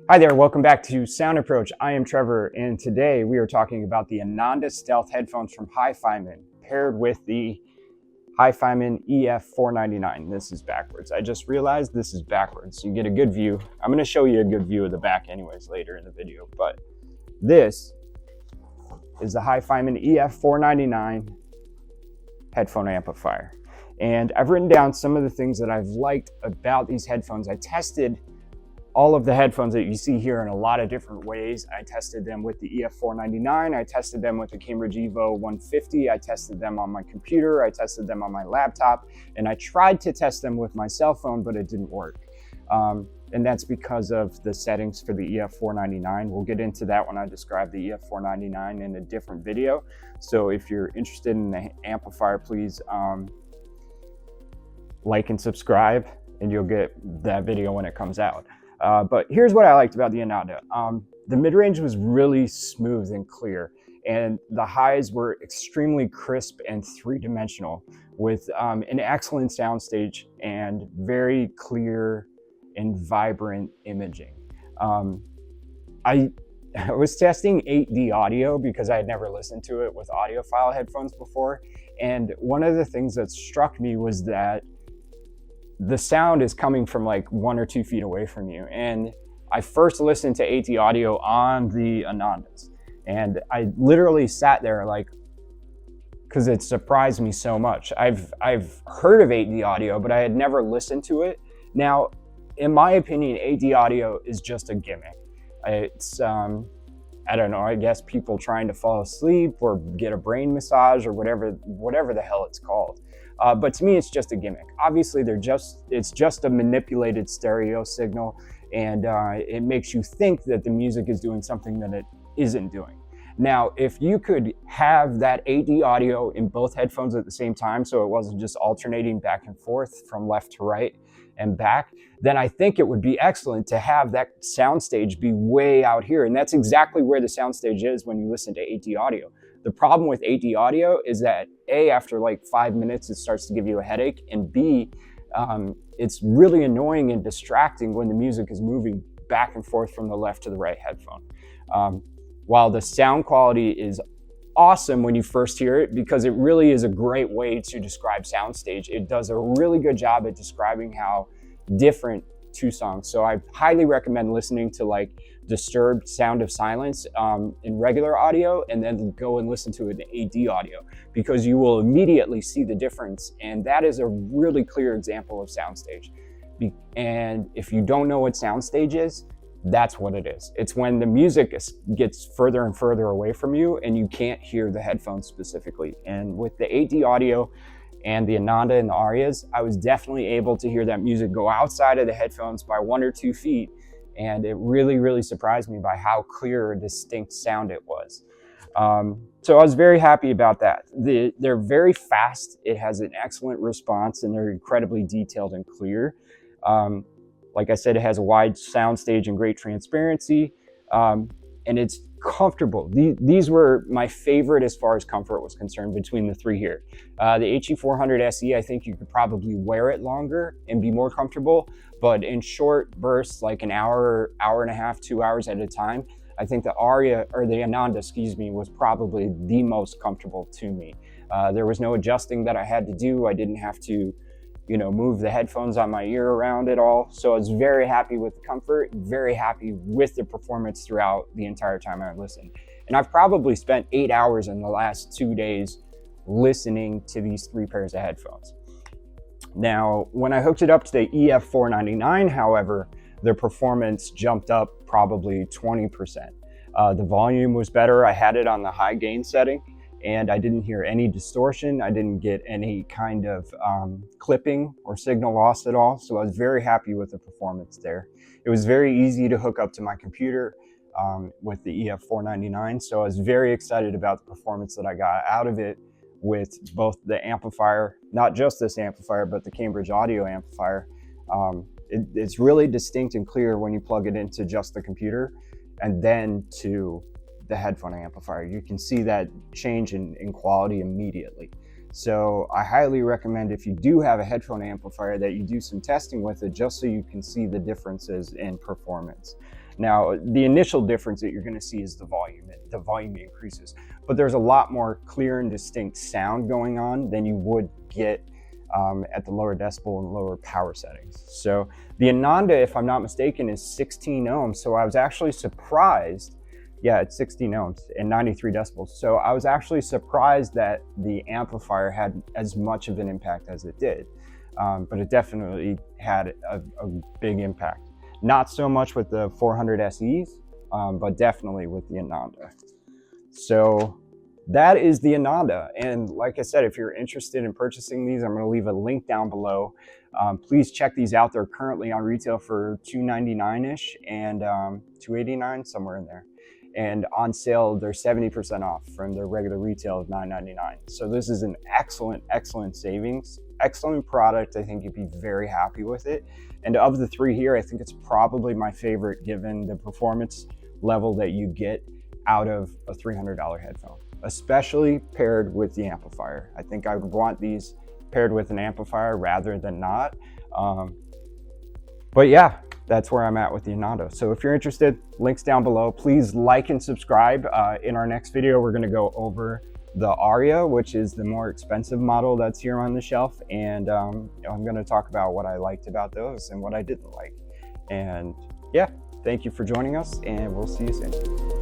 Hi there, welcome back to Sound Approach. I am Trevor, and today we are talking about the Ananda Stealth headphones from HIFIMAN, paired with the HIFIMAN EF499. This is backwards. I just realized this is backwards, so you get a good view. I'm going to show you a good view of the back anyways later in the video, but this is the HIFIMAN EF499 headphone amplifier. And I've written down some of the things that I've liked about these headphones. I tested all of the headphones that you see here in a lot of different ways. I tested them with the EF499, I tested them with the Cambridge Evo 150, I tested them on my computer, I tested them on my laptop, and I tried to test them with my cell phone, but it didn't work. And that's because of the settings for the EF499. We'll get into that when I describe the EF499 in a different video. So if you're interested in the amplifier, please like and subscribe, and you'll get that video when it comes out. But here's what I liked about the Ananda. The mid-range was really smooth and clear, and the highs were extremely crisp and three-dimensional with an excellent soundstage and very clear and vibrant imaging. I was testing 8D audio because I had never listened to it with audiophile headphones before, and one of the things that struck me was that the sound is coming from like 1 or 2 feet away from you. And I first listened to 8D audio on the Anandas, and I literally sat there like, because it surprised me so much. I've heard of 8D audio, but I had never listened to it. Now, in my opinion, 8D audio is just a gimmick. It's, I don't know, I guess people trying to fall asleep or get a brain massage or whatever the hell it's called. But to me, it's just a gimmick. Obviously, it's just a manipulated stereo signal, and it makes you think that the music is doing something that it isn't doing. Now, if you could have that 8D audio in both headphones at the same time, so it wasn't just alternating back and forth from left to right and back, then I think it would be excellent to have that soundstage be way out here. And that's exactly where the soundstage is when you listen to 8D audio. The problem with 8D audio is that A, after like 5 minutes, it starts to give you a headache, and B, it's really annoying and distracting when the music is moving back and forth from the left to the right headphone. While the sound quality is awesome when you first hear it, because it really is a great way to describe soundstage, it does a really good job at describing how different two songs. So I highly recommend listening to like Disturbed Sound of Silence in regular audio, and then go and listen to it in 8D audio, because you will immediately see the difference. And that is a really clear example of soundstage. And if you don't know what soundstage is, that's what it is. It's when the music gets further and further away from you and you can't hear the headphones specifically. And with the 8D audio and the Ananda and the Arias, I was definitely able to hear that music go outside of the headphones by 1 or 2 feet. And it really, really surprised me by how clear a distinct sound it was. So I was very happy about that. They're very fast. It has an excellent response, and they're incredibly detailed and clear. Like I said, it has a wide soundstage and great transparency, and it's comfortable. These were my favorite as far as comfort was concerned between the three here. The HE400 SE, I think you could probably wear it longer and be more comfortable, but in short bursts, like an hour, hour and a half, 2 hours at a time, I think the Ananda, was probably the most comfortable to me. There was no adjusting that I had to do. I didn't have to move the headphones on my ear around at all. So I was very happy with the comfort, very happy with the performance throughout the entire time I listened. And I've probably spent 8 hours in the last 2 days listening to these 3 pairs of headphones. Now, when I hooked it up to the EF499, however, the performance jumped up probably 20%. The volume was better. I had it on the high gain setting, and I didn't hear any distortion. I didn't get any kind of clipping or signal loss at all. So I was very happy with the performance there. It was very easy to hook up to my computer with the EF499. So I was very excited about the performance that I got out of it with both the amplifier, not just this amplifier, but the Cambridge audio amplifier. It's really distinct and clear when you plug it into just the computer and then to the headphone amplifier. You can see that change in quality immediately. So I highly recommend, if you do have a headphone amplifier, that you do some testing with it just so you can see the differences in performance. Now, the initial difference that you're going to see is the volume. The volume increases, but there's a lot more clear and distinct sound going on than you would get at the lower decibel and lower power settings. So the Ananda, if I'm not mistaken, is 16 ohms. So I was actually surprised. Yeah, it's 16 ohms and 93 decibels. So I was actually surprised that the amplifier had as much of an impact as it did. But it definitely had a big impact. Not so much with the 400 SEs, but definitely with the Ananda. So that is the Ananda. And like I said, if you're interested in purchasing these, I'm going to leave a link down below. Please check these out. They're currently on retail for $299-ish and $289, somewhere in there. And on sale, they're 70% off from their regular retail of $999. So this is an excellent, excellent savings, excellent product. I think you'd be very happy with it. And of the three here, I think it's probably my favorite given the performance level that you get out of a $300 headphone, especially paired with the amplifier. I think I would want these paired with an amplifier rather than not. But yeah, that's where I'm at with the Ananda. So if you're interested, links down below. Please like and subscribe. In our next video, we're gonna go over the Aria, which is the more expensive model that's here on the shelf. And I'm gonna talk about what I liked about those and what I didn't like. And yeah, thank you for joining us, and we'll see you soon.